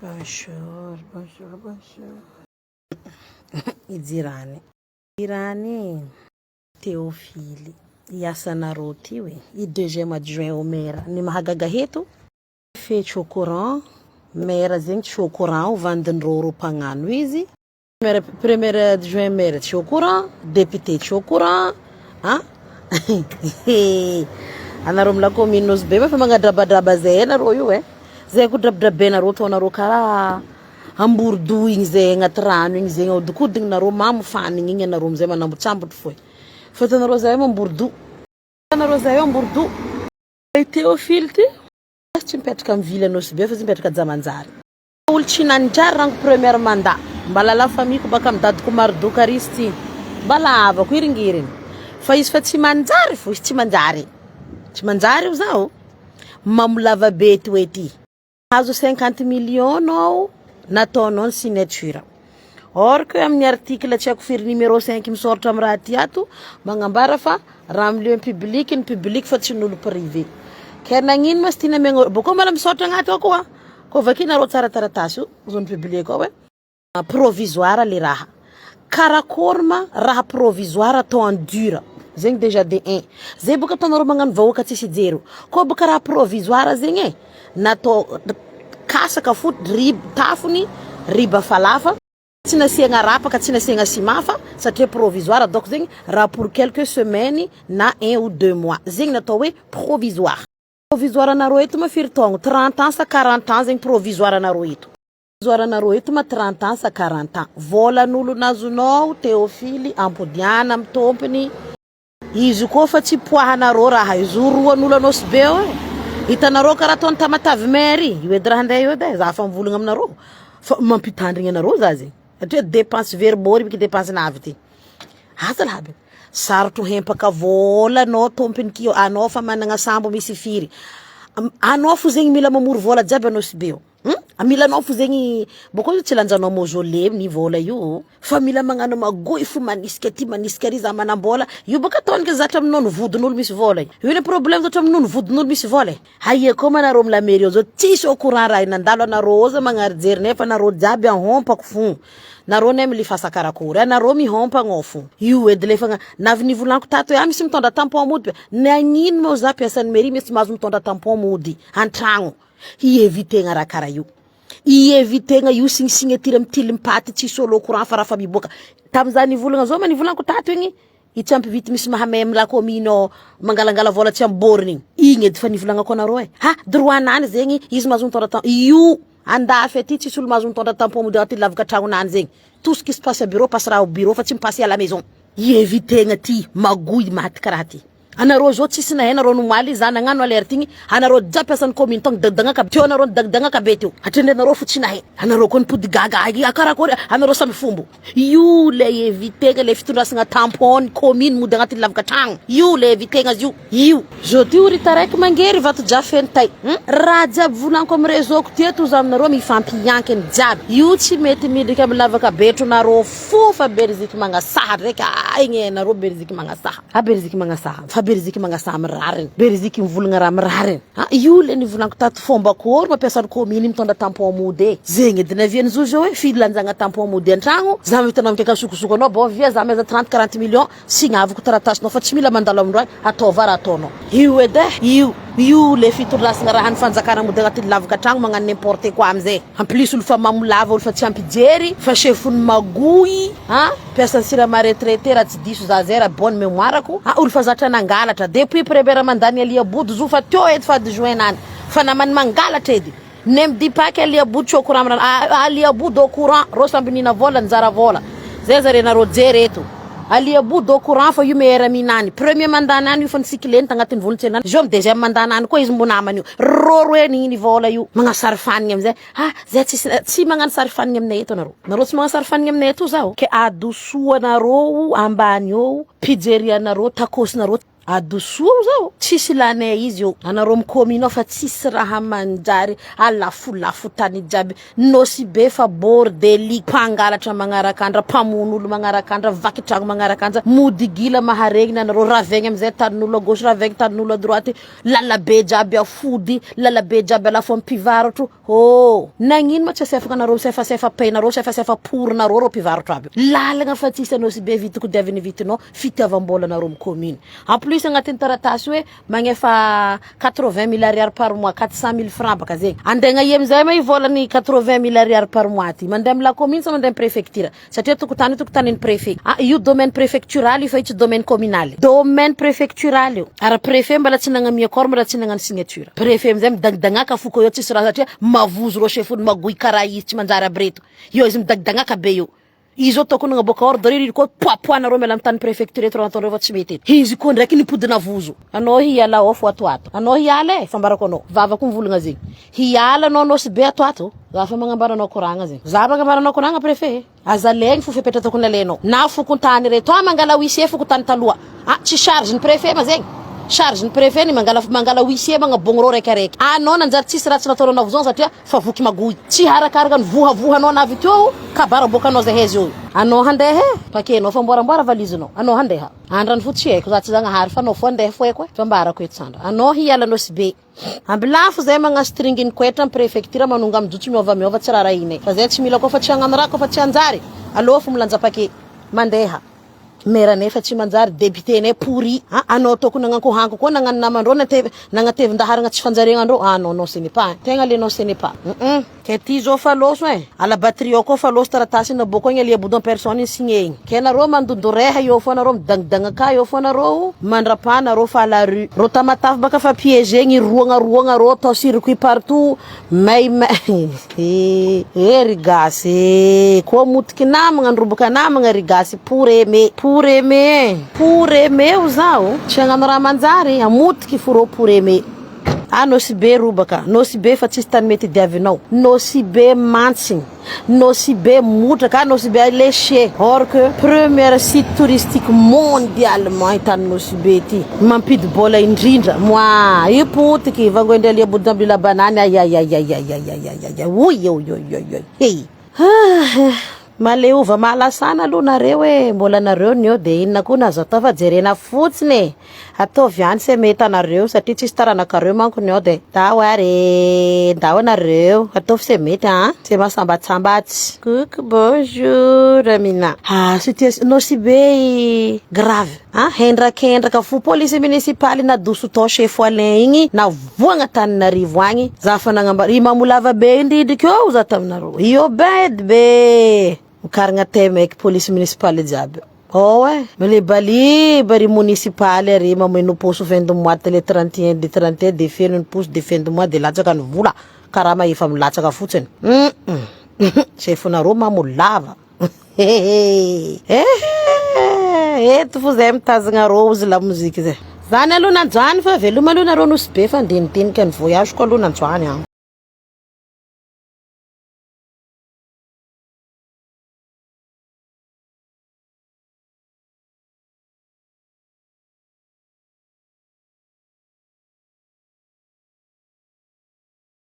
Bonjour, bonjour, bonjour. Ijirani. Irani. Teofily. Iasanareo ty we. I 2e adjoint au maire. Ny mahagaga heto. Fetry au courant. Maire zegny tsy au courant vandin'reo mpagnano izy. Premier adjoint maire tsy au courant. Député tsy au courant. Ah? Anareo amina commune nosy be fa magnadrabadraba zay anareo io e. Zay ko drabidrabenareo ataonareo karaha ambordo igny zay agnaty rano igny zay ahodikodigny nareo mamofanigny igny anareo amizay manambotsambotra foy. Fa hitanareo zay ambordo. Hitanareo zay ambordo. Teofily ty tsy mipetraka amin'ny ville nosy be fa tsy mipetraka Jamanjary. Olo tsy nanjary rango premier mandat. Mbala la famille ko baka midadiko Mardoka Risty. Mbala avako iringiriny. Fa izy fa tsy manjary fo, izy tsy manjary. Tsy manjary io zao. Mamolava be ty hoe ty. Azo 50 millions ao nataonao ny signature. Or que amin'ny article tsy haiko firy numéro 5 misoratra amin'ny raha ty ato magnambara fa raha amin'ny lieu public ny public fa tsy n'olo privé. Kaya nagnino mas tina mengo boko mala misoratra agnaty ao koa. Ko vakinareo tsara taratasy io zone publique ao e. Provisoire le raha. Karakorma raha provisoire atao en dur. Zegny déjà de 1. Zay boka ataonareo magnano vahoaka tsisy jero. Ko boka raha provisoire zegny e. Natao kasaka foot tafony riba falafa tsy nasiagna rapaka tsy nasiagna simafa satria provisoire donc zegny raha pour quelques semaines na 1 ou 2 mois zegny natao hoe provisoire. Provisoire nareo eto ma firy taogno 30 ans sa 40 ans zegny provisoire nareo eto. Provisoire nareo eto ma 30 ans sa 40 ans. Volan'olo nazonao Teofily ampodiana amin'ny tompony. Izy koa fa tsy poahanareo raha izo roan'olo anosy be eo e. Hitanareo karaha ataony tamatavy mairie io edy raha andeha io edy za fa mivolagna aminareo fa mampitandrigna anareo za zegny satria dépense verbaux ribiky dépense navy ty asa lahaby sarotro hempaka vola anao tompony kio anao fa managna sambo misy firy anao fo zegny mila mamory vola jiaby anao sy be eo mila anao fo zegny boko io tsy lanjanao mausolée ny vola io fa mila magnano magoy fo manisika ty manisika ry za manambola io baka ataonike zatra aminao ny vodin'olo misy vola io le problème zatra aminao ny vodin'olo misy vola haie koa manareo amila mairie zao tsisy au courant raha nandalo anareo za magnarijery nefa anareo jiaby ahompako fo nareo ne milifasa karakory anareo mihompagna fo io edy le fa navy nivolaniko tato hoe misy mitondra tampon mody nagnino mo za piasan'ny mairie misy mahazo mitondra tampon mody antragno hievitena raha karaha io hievitena io signetir amin'ny tilimpaty tsisy olo courant fa raha fa miboaka tamizany nivolagna zao ma nivolaniko tato igny itsy ampivity misy mahamay amila commune mangalangala vola tsy amboriny igny edy fa nivolagna ko anareo e ha droit nany zegny izy mahazo mitondra tampon io andafy aty tsisy olo mahazo mitondra tampon mody agnaty lavaka tragno nany zegny tout ce qui se passe à bureau passe raha au bureau fa tsy mipasse à la maison hievitena ty magoy maty karaha ty anareo zao tsisy nahay anareo nomaly za nagnano alerte igny anareo jiaby piasan'ny commune tong dagdagaka teo anareo dagdagaka be teo hatrany anareo fo tsy nahay anareo koa nipody gaga akarakory anareo samy fombo io le evitena le fitondrasagna tampon commune mody agnaty lavaka tragno io le evitena azy io zo ty ori taraiky mangery vato jafeny tay raha jiaby volaniko amin'ny réseau ko teto za aminareo mifampiankiny jiaby io tsy mety midriky amin'ny lavaka betro nareo fo fa Belgique magnasaha raiky igny anareo Belgique magnasaha Belgique magnasaha Belgique magnasaha mirariny Belgique mivolagna raha mirariny io le nivolaniko tato fomba kory mampiasan'ny commune mitondra tampon mody zegny edy naviany zo zao hoe filanjagna tampon mody antragno za mitanao mikeka sokosoko anao bo via za meza 30-40 millions signaviko taratasinao fa tsy mila mandalo amindroany ataova raha ataonao io edy io le fitondrasagna raha ny fanjakana mody agnaty lavaka tragno magnano n'importe quoi amizay en plus olo fa mamolava olo fa tsy ampijery fa chefony magoy piasan'ny sirama retraité raha tsy diso za zay raha bonne mémoire ko olo fa zatra nangalatra depuis premier mandany Aliabody zo fa teo edy fa adjoint nany fa namany mangalatra edy nem dipaky Aliabody tsy au courant Aliabody au courant ro samby nina vola njara vola zay zare nareo jery eto Aliabody au courant fa io meera minany premier mandanany io fa nisikileny tagnatin'ny volontsena zo am deuxième mandanany koa izy mbonamany io roe nini vola io magnasary fanigny amizay zay tsy magnano sary fanigny aminay eto nareo tsy magnano sary fanigny aminay eto zao ke adosoanareo ambany eo pizzeria nareo takosinareo adosoa zao tsisy lanay izy io anareo mikomina fa tsisy raha manjary alafo tany jiaby nosy be fa bordeli pangalatra magnarakandra pamon'olo magnarakandra vakitragno magnarakandra modigila maharegny anareo ravegny amizay tanin'olo à gauche ravegny tanin'olo à droite lalabe jiaby afody lalabe jiaby alafo ampivarotro nagnino ma tsy asefaka anareo sefasefa painareo sefasefa porinareo ro mpivarotro aby lalagna fa tsisy anosy be vitiko diaviny vitinao fitiavam-bola anareo mikomina en plus agnatin'ny taratasy hoe magnefa 80 000 ariary par mois 400 000 francs baka zegny andegna i amizay ma i volany 80 000 ariary par mois ty mandeha amla commune sa mandeha préfecture satria tokotanin'ny préfet io domaine préfectural io fa tsy domaine communal domaine préfectural io ara préfet mbala tsy nagnamia corps mbala tsy nagnano signature préfet amizay midagdagnaka foko io tsisy raha satria mavozo ro chefony magoy karaha izy tsy manjary abreto io izy midagdagnaka be io izy tokony naboaka ordre iri ko poapoanareo miala amtany préfecture eto ataonareo fa tsy mety izy ko ndraiky nipodina vozo anao hiala off atoato anao hiala fambarako anao vavako mivolagna zegny hiala anao nosy be atoato za fa magnambaranao koragna zegny za magnambaranao koragna préfet azalegny fo fepetra tokony alenao na fokontany reto mangala huissier fokontany taloha tsy charge ny préfet ma zegny charge ny préfet ni mangala huissier magnabogno ro raikaraiky anao nanjary tsisy raha tsy nataonao avy zao satria fa voky magoy tsy harakaraka ny vohavohanao navy teo kabara bokanao zay hezy io anao handeha pakenao fa mboramboara valizinao anao handeha andrany fo tsy haiko za tsy zagnahary fa anao fo andeha foeko fa mbarako eto sandra anao hiala sy be ambilafo zay magnastringiny koetra ny préfecture manonga mijotso miova tsy raha ine fa zay tsy mila kofa tsy hagnano raha kofa tsy anjary alô fo milanja pake mandeha mera nefa tsy manjary député ne pourri anao tokony nagnakohanko ko nagnano namandro nagnatevin-daharagna tsy fanjariagnandro non ce n'est pas tegna le non ce n'est pas ke ty zao fa loso ala batterie ko fa loso taratasy na boko igny alia boudon personne igny signé igny ke nareo mandodoreha io fo nareo midangidanga ka io fo nareo mandrapa nareo fa la rue ro tamatafy baka fa piégé igny roagna ro tao circuit partout may rigasy ko motiky namagna androboka namagna rigasy pour aimer o zao tsy hagnano raha manjary amotiky foro pour aimer nosy be robaka nosy be fa tsisy tany mety diavinao nosy be mantsiny nosy be motraka nosy be léché or que première site touristique mondialement hitany nosy be ty mampidy bola indrindra moi ipotiky vangoendry alia bodambila banany hey maleova mahalasana aloha nareo mbola nareo nio de inona koa nazo atao fa jerena fotsiny ataovy any se mety anareo satria tsisy taranakareo manko nio de ndao nareo ataovy se mety se masambatsambatsy coucou bonjour amina situation nosy be grave hendrakendraka fo police municipale nadoso tao chef Alain igny na voagna Taninarivo agny za fa nagnambara mamolava be indridikeo za taminareo io bed be karagna tema eky police municipale jiaby le bari municipale ary mameno poso fin de mois le 31 de février poso de fin de mois de latsaka ny vola karaha maefa milatsaka fotsiny chef nareo mamolava eto fo zay mitazagna rose la musique zay zany aloha nanjoany fa veloma aloha nareo nosy be fa ndinidiniky ny voyage ko aloha nanjoany